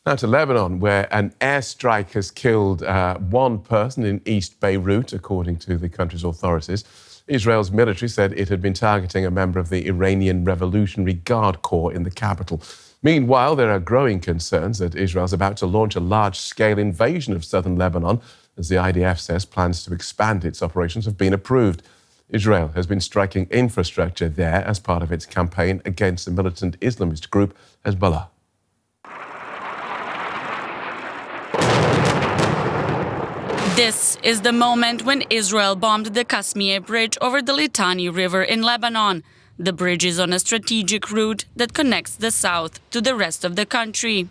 Now to Lebanon, where an airstrike has killed one person in East Beirut, according to the country's authorities. Israel's military said it had been targeting a member of the Iranian Revolutionary Guard Corps in the capital. Meanwhile, there are growing concerns that Israel's about to launch a large-scale invasion of southern Lebanon, as the IDF says plans to expand its operations have been approved. Israel has been striking infrastructure there as part of its campaign against the militant Islamist group Hezbollah. This is the moment when Israel bombed the Qasmieh Bridge over the Litani River in Lebanon. The bridge is on a strategic route that connects the south to the rest of the country.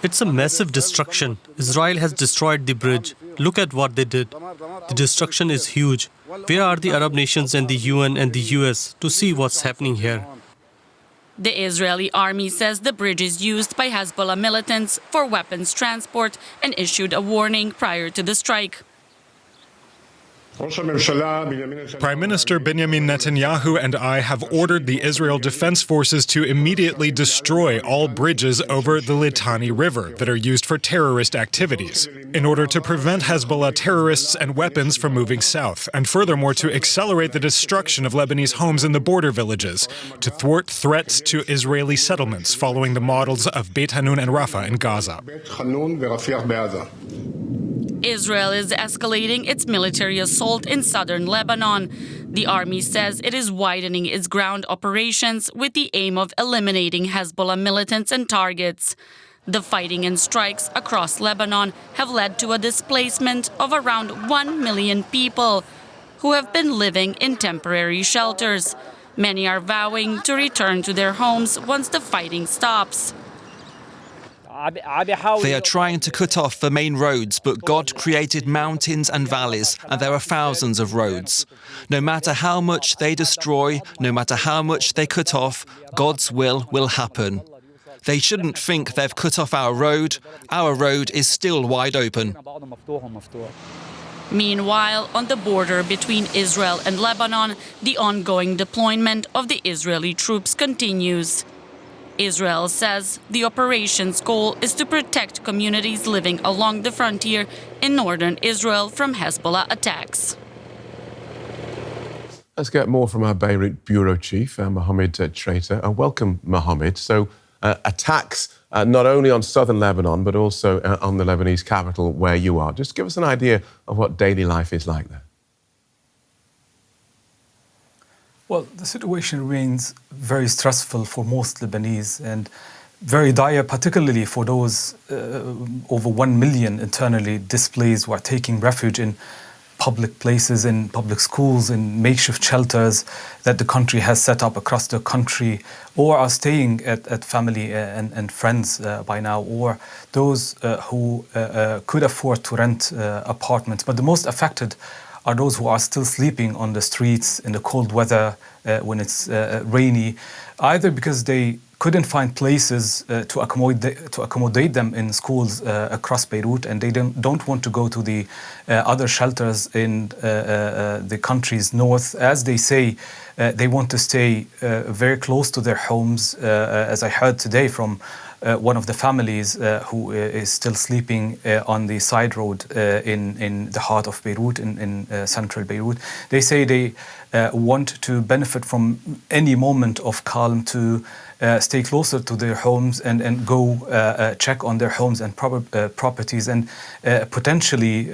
It's a massive destruction. Israel has destroyed the bridge. Look at what they did. The destruction is huge. Where are the Arab nations and the UN and the US to see what's happening here? The Israeli army says the bridge is used by Hezbollah militants for weapons transport and issued a warning prior to the strike. Prime Minister Benjamin Netanyahu and I have ordered the Israel Defense Forces to immediately destroy all bridges over the Litani River that are used for terrorist activities, in order to prevent Hezbollah terrorists and weapons from moving south, and furthermore to accelerate the destruction of Lebanese homes in the border villages, to thwart threats to Israeli settlements following the models of Beit Hanoun and Rafah in Gaza. Israel is escalating its military assault in southern Lebanon. The army says it is widening its ground operations with the aim of eliminating Hezbollah militants and targets. The fighting and strikes across Lebanon have led to a displacement of around 1 million people who have been living in temporary shelters. Many are vowing to return to their homes once the fighting stops. They are trying to cut off the main roads, but God created mountains and valleys, and there are thousands of roads. No matter how much they destroy, no matter how much they cut off, God's will happen. They shouldn't think they've cut off our road. Our road is still wide open. Meanwhile, on the border between Israel and Lebanon, the ongoing deployment of the Israeli troops continues. Israel says the operation's goal is to protect communities living along the frontier in northern Israel from Hezbollah attacks. Let's get more from our Beirut bureau chief, Mohammed Chreyteh. Welcome, Mohammed. So attacks not only on southern Lebanon, but also on the Lebanese capital where you are. Just give us an idea of what daily life is like there. Well, the situation remains very stressful for most Lebanese and very dire, particularly for those over 1 million internally displaced who are taking refuge in public places, in public schools, in makeshift shelters that the country has set up across the country, or are staying at family and friends by now, or those who could afford to rent apartments. But the most affected are those who are still sleeping on the streets in the cold weather when it's rainy, either because they couldn't find places to accommodate them in schools across Beirut, and they don't want to go to the other shelters in the country's north. As they say, they want to stay very close to their homes, as I heard today from one of the families who is still sleeping on the side road in the heart of Beirut, in central Beirut. They say they want to benefit from any moment of calm to stay closer to their homes and go check on their homes and properties, and potentially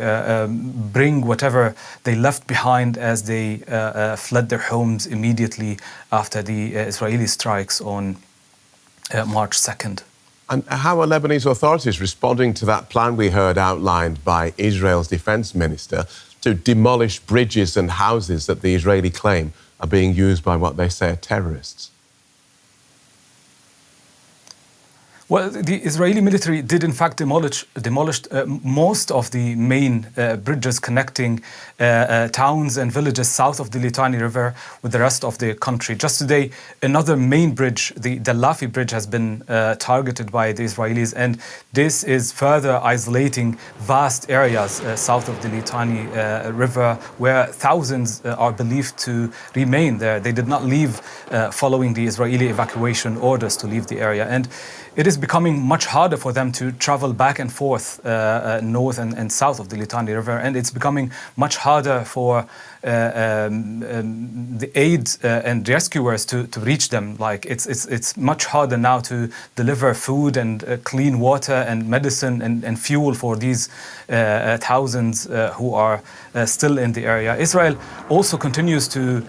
bring whatever they left behind as they fled their homes immediately after the Israeli strikes on March 2nd. And how are Lebanese authorities responding to that plan we heard outlined by Israel's defense minister to demolish bridges and houses that the Israeli claim are being used by what they say are terrorists? Well, the Israeli military did in fact demolished most of the main bridges connecting towns and villages south of the Litani River with the rest of the country. Just today, another main bridge, the Lafi bridge, has been targeted by the Israelis, and this is further isolating vast areas south of the Litani River, where thousands are believed to remain there. They did not leave following the Israeli evacuation orders to leave the area. And it is becoming much harder for them to travel back and forth north and south of the Litani River, and it's becoming much harder for the aid and rescuers to reach them. Like it's much harder now to deliver food and clean water and medicine and fuel for these thousands who are still in the area. Israel also continues to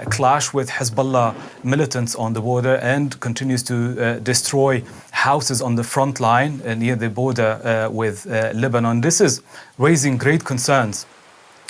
clash with Hezbollah militants on the border and continues to destroy houses on the front line near the border with Lebanon. This is raising great concerns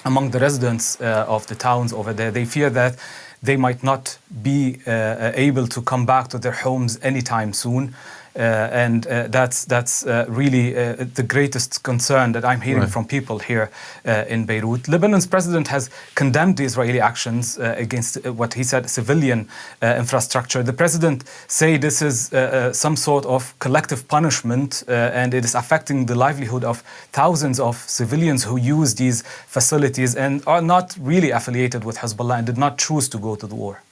among the residents of the towns over there. They fear that they might not be able to come back to their homes anytime soon. And that's really the greatest concern that I'm hearing from people here in Beirut. Lebanon's president has condemned the Israeli actions against what he said civilian infrastructure. The president say this is some sort of collective punishment and it is affecting the livelihood of thousands of civilians who use these facilities and are not really affiliated with Hezbollah and did not choose to go to the war.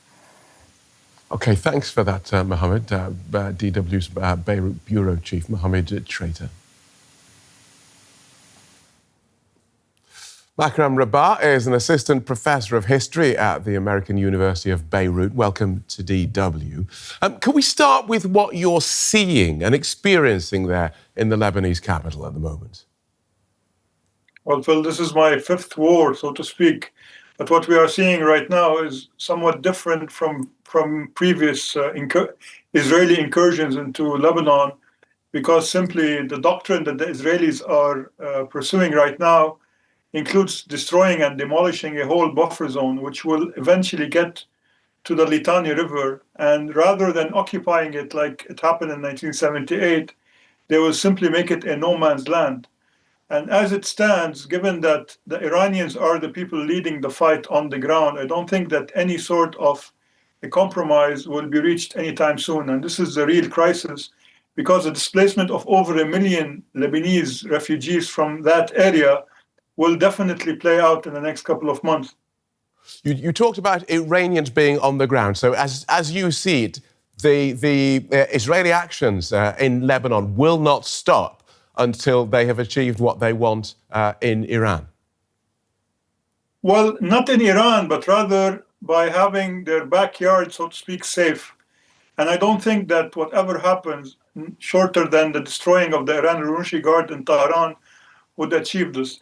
Okay, thanks for that, Mohammed. DW's Beirut Bureau Chief, Mohammed Chreyteh. Makram Rabah is an assistant professor of history at the American University of Beirut. Welcome to DW. Can we start with what you're seeing and experiencing there in the Lebanese capital at the moment? Well, Phil, this is my fifth war, so to speak. But what we are seeing right now is somewhat different from previous Israeli incursions into Lebanon, because simply the doctrine that the Israelis are pursuing right now includes destroying and demolishing a whole buffer zone, which will eventually get to the Litani River. And rather than occupying it like it happened in 1978, they will simply make it a no man's land. And as it stands, given that the Iranians are the people leading the fight on the ground, I don't think that any sort of a compromise will be reached anytime soon. And this is the real crisis, because the displacement of over 1 million Lebanese refugees from that area will definitely play out in the next couple of months. You talked about Iranians being on the ground. So as you see it, the Israeli actions in Lebanon will not stop until they have achieved what they want in Iran? Well, not in Iran, but rather by having their backyard, so to speak, safe. And I don't think that whatever happens, shorter than the destroying of the Iran Revolutionary Guard in Tehran, would achieve this.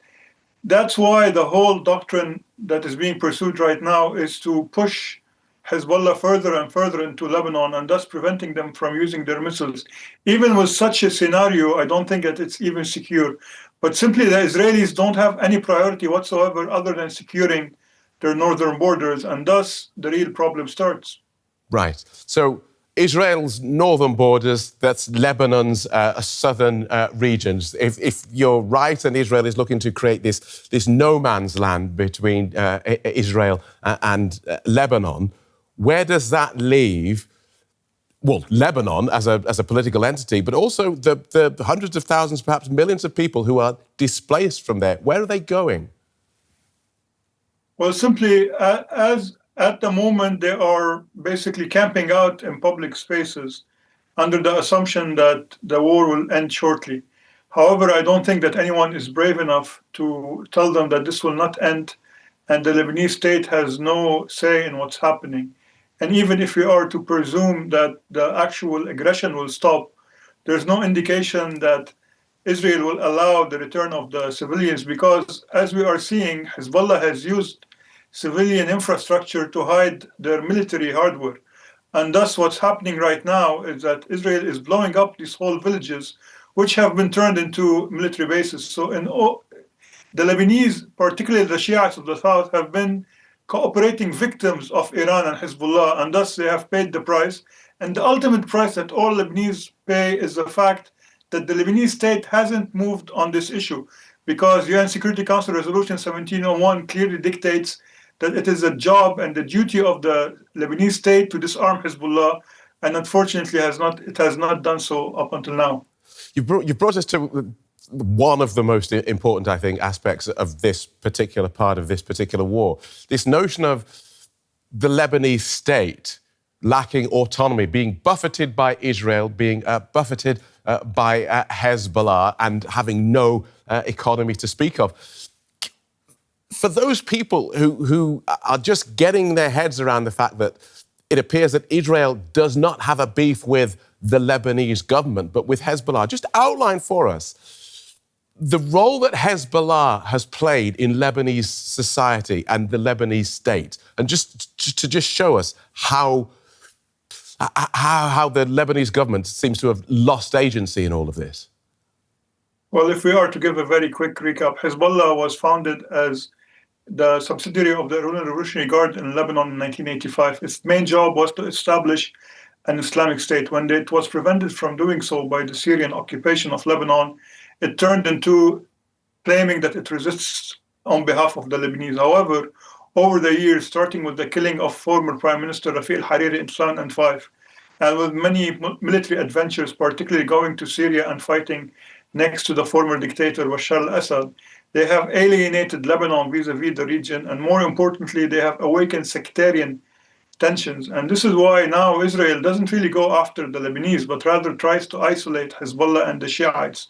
That's why the whole doctrine that is being pursued right now is to push Hezbollah further and further into Lebanon, and thus preventing them from using their missiles. Even with such a scenario, I don't think that it's even secure. But simply the Israelis don't have any priority whatsoever other than securing their northern borders, and thus the real problem starts. Right. So Israel's northern borders, that's Lebanon's southern regions. If you're right and Israel is looking to create this no man's land between Israel and Lebanon, where does that leave, well, Lebanon as a political entity, but also the hundreds of thousands, perhaps millions of people who are displaced from there? Where are they going? Well, simply, as at the moment, they are basically camping out in public spaces under the assumption that the war will end shortly. However, I don't think that anyone is brave enough to tell them that this will not end, and the Lebanese state has no say in what's happening. And even if we are to presume that the actual aggression will stop, there's no indication that Israel will allow the return of the civilians, because as we are seeing, Hezbollah has used civilian infrastructure to hide their military hardware. And thus what's happening right now is that Israel is blowing up these whole villages, which have been turned into military bases. So the Lebanese, particularly the Shiites of the south, have been cooperating victims of Iran and Hezbollah, and thus they have paid the price. And the ultimate price that all Lebanese pay is the fact that the Lebanese state hasn't moved on this issue, because UN Security Council Resolution 1701 clearly dictates that it is a job and the duty of the Lebanese state to disarm Hezbollah, and unfortunately it has not done so up until now. You brought us to one of the most important, I think, aspects of this particular part of this particular war. This notion of the Lebanese state lacking autonomy, being buffeted by Israel, being buffeted by Hezbollah, and having no economy to speak of. For those people who are just getting their heads around the fact that it appears that Israel does not have a beef with the Lebanese government, but with Hezbollah, just outline for us the role that Hezbollah has played in Lebanese society and the Lebanese state, and just to show us how the Lebanese government seems to have lost agency in all of this. Well, if we are to give a very quick recap, Hezbollah was founded as the subsidiary of the Iranian Revolutionary Guard in Lebanon in 1985. Its main job was to establish an Islamic state. When it was prevented from doing so by the Syrian occupation of Lebanon, it turned into claiming that it resists on behalf of the Lebanese. However, over the years, starting with the killing of former Prime Minister Rafiq al-Hariri in 2005, and with many military adventures, particularly going to Syria and fighting next to the former dictator Bashar al-Assad, they have alienated Lebanon vis-a-vis the region, and more importantly, they have awakened sectarian tensions. And this is why now Israel doesn't really go after the Lebanese, but rather tries to isolate Hezbollah and the Shiites.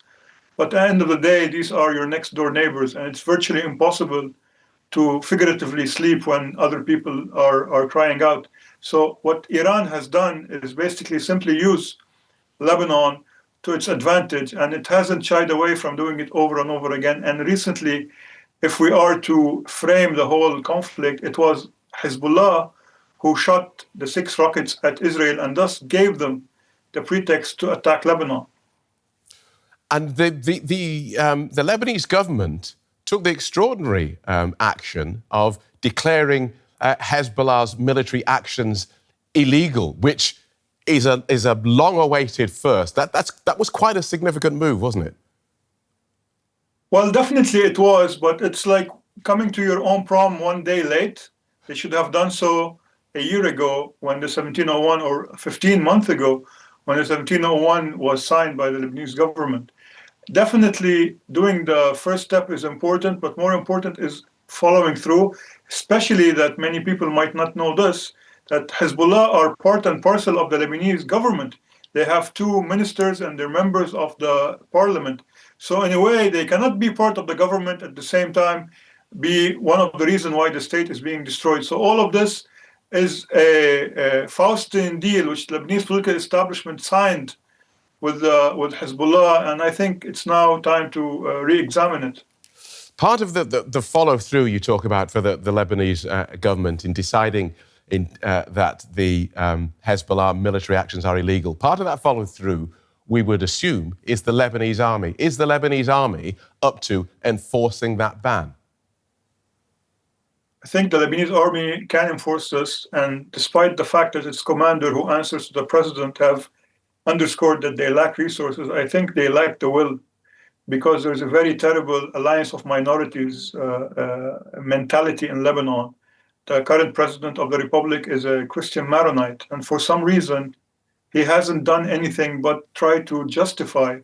But at the end of the day, these are your next door neighbors, and it's virtually impossible to figuratively sleep when other people are crying out. So what Iran has done is basically simply use Lebanon to its advantage, and it hasn't shied away from doing it over and over again. And recently, if we are to frame the whole conflict, it was Hezbollah who shot the 6 rockets at Israel and thus gave them the pretext to attack Lebanon. And the Lebanese government took the extraordinary action of declaring Hezbollah's military actions illegal, which is a long-awaited first. That was quite a significant move, wasn't it? Well, definitely it was, but it's like coming to your own prom one day late. They should have done so a year ago when the 1701, or 15 months ago, when the 1701 was signed by the Lebanese government. Definitely doing the first step is important, but more important is following through, especially that many people might not know this, that Hezbollah are part and parcel of the Lebanese government. They have 2 ministers and they're members of the parliament. So in a way, they cannot be part of the government at the same time be one of the reasons why the state is being destroyed. So all of this is a Faustian deal which the Lebanese political establishment signed with Hezbollah, and I think it's now time to re-examine it. Part of the follow-through you talk about for the Lebanese government in deciding that the Hezbollah military actions are illegal, part of that follow-through, we would assume, is the Lebanese army. Is the Lebanese army up to enforcing that ban? I think the Lebanese army can enforce this, and despite the fact that its commander, who answers to the president, have underscored that they lack resources, I think they lack the will, because there's a very terrible alliance of minorities mentality in Lebanon. The current president of the republic is a Christian Maronite, and for some reason, he hasn't done anything but try to justify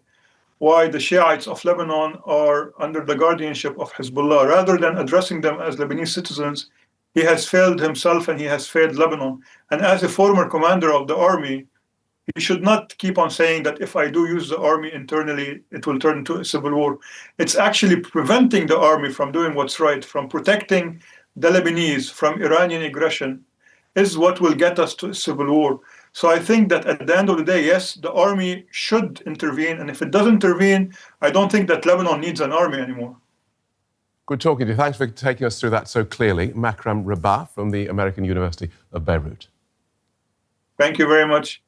why the Shiites of Lebanon are under the guardianship of Hezbollah. Rather than addressing them as Lebanese citizens, he has failed himself and he has failed Lebanon. And as a former commander of the army, he should not keep on saying that if I do use the army internally, it will turn into a civil war. It's actually preventing the army from doing what's right, from protecting the Lebanese from Iranian aggression, is what will get us to a civil war. So I think that at the end of the day, yes, the army should intervene. And if it doesn't intervene, I don't think that Lebanon needs an army anymore. Good talking to you. Thanks for taking us through that so clearly. Makram Rabah from the American University of Beirut. Thank you very much.